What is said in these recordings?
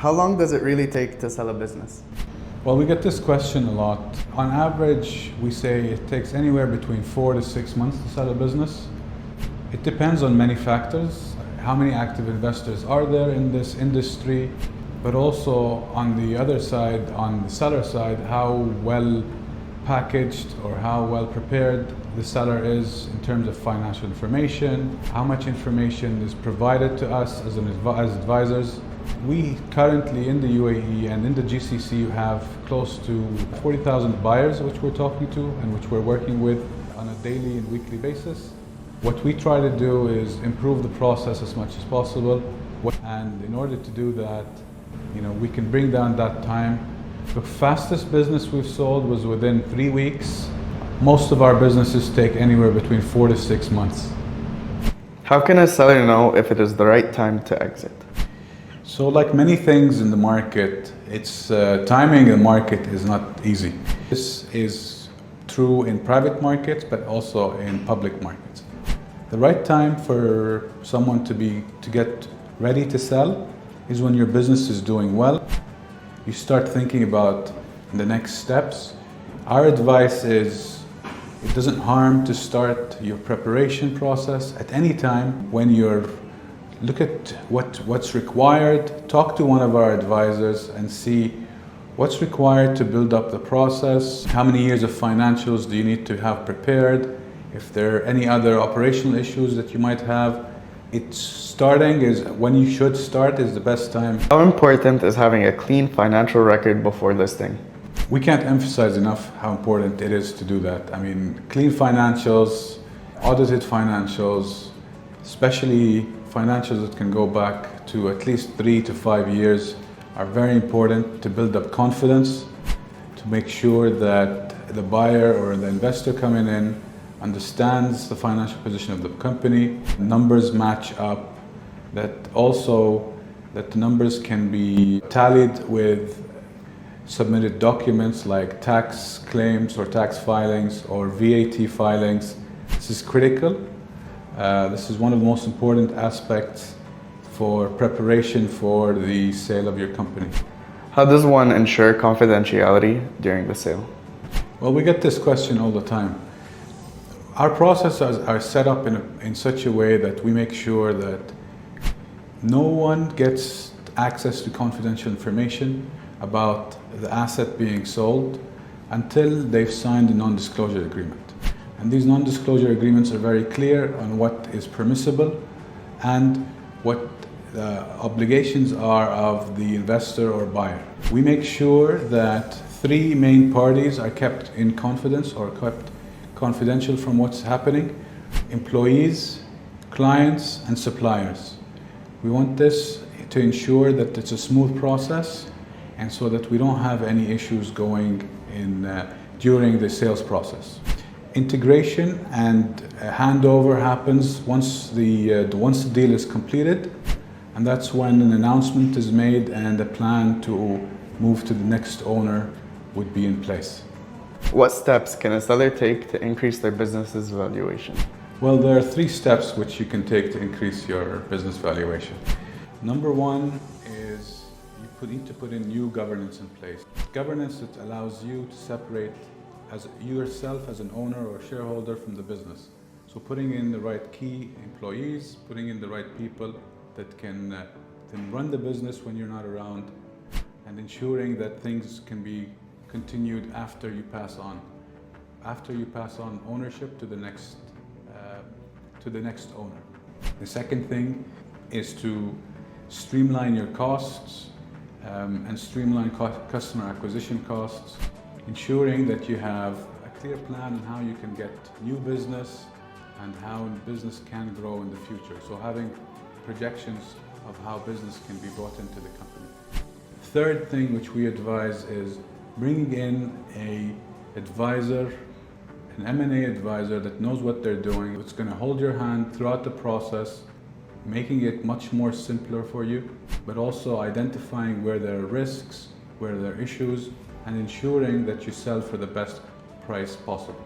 How long does it really take to sell a business? Well, we get this question a lot. On average, we say it takes anywhere between 4 to 6 months to sell a business. It depends on many factors. How many active investors are there in this industry? But also on the other side, on the seller side, how well packaged or how well prepared the seller is in terms of financial information, how much information is provided to us as advisors. We currently in the UAE and in the GCC have close to 40,000 buyers which we're talking to and which we're working with on a daily and weekly basis. What we try to do is improve the process as much as possible, and in order to do that, we can bring down that time. The fastest business we've sold was within 3 weeks. Most of our businesses take anywhere between 4 to 6 months. How can a seller know if it is the right time to exit? So like many things in the market, it's timing in the market is not easy. This is true in private markets, but also in public markets. The right time for someone to get ready to sell is when your business is doing well. You start thinking about the next steps. Our advice is it doesn't harm to start your preparation process at any time when you're look at what's required, talk to one of our advisors and see what's required to build up the process, how many years of financials do you need to have prepared, if there are any other operational issues that you might have. When you should start is the best time. How important is having a clean financial record before listing? We can't emphasize enough how important it is to do that. I mean, clean financials, audited financials, especially financials that can go back to at least 3 to 5 years, are very important to build up confidence, to make sure that the buyer or the investor coming in understands the financial position of the company, numbers match up, that the numbers can be tallied with submitted documents like tax claims or tax filings or VAT filings. This is critical. This is one of the most important aspects for preparation for the sale of your company. How does one ensure confidentiality during the sale? Well, we get this question all the time. Our processes are set up in such a way that we make sure that no one gets access to confidential information about the asset being sold until they've signed a non-disclosure agreement. And these non-disclosure agreements are very clear on what is permissible and what the obligations are of the investor or buyer. We make sure that 3 main parties are kept in confidence or kept confidential from what's happening: employees, clients, and suppliers. We want this to ensure that it's a smooth process and so that we don't have any issues going during the sales process. Integration and handover happens once the deal is completed, and that's when an announcement is made and a plan to move to the next owner would be in place. What steps can a seller take to increase their business's valuation? Well, there are 3 steps which you can take to increase your business valuation. Number 1 is you need to put in new governance in place. Governance that allows you to separate as yourself as an owner or shareholder from the business. So putting in the right key employees, putting in the right people that can run the business when you're not around, and ensuring that things can be continued after you pass on ownership to the next owner. The second thing is to streamline your costs and streamline customer acquisition costs, ensuring that you have a clear plan on how you can get new business and how business can grow in the future. So having projections of how business can be brought into the company. Third thing which we advise is bringing in an M&A advisor that knows what they're doing. It's going to hold your hand throughout the process, making it much more simpler for you, but also identifying where there are risks, where there are issues, and ensuring that you sell for the best price possible.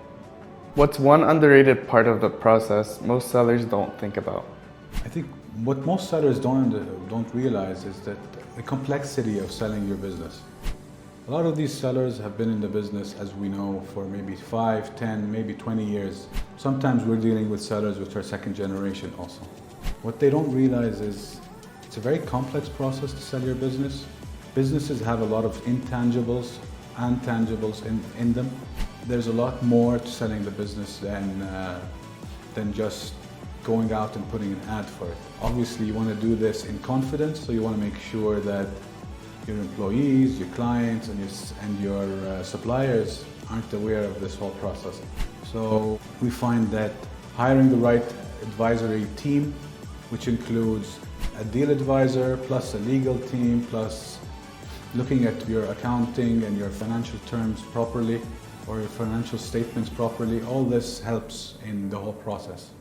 What's one underrated part of the process most sellers don't think about? I think What most sellers don't realize is that the complexity of selling your business. A lot of these sellers have been in the business, as we know, for maybe 5, 10, maybe 20 years. Sometimes we're dealing with sellers which are second generation also. What they don't realize is it's a very complex process to sell your business. Businesses have a lot of intangibles and tangibles in them. There's a lot more to selling the business than just going out and putting an ad for it. Obviously, you want to do this in confidence, so you want to make sure that your employees, your clients, and your suppliers aren't aware of this whole process. So we find that hiring the right advisory team, which includes a deal advisor, plus a legal team, plus looking at your accounting and your financial terms properly, or your financial statements properly, all this helps in the whole process.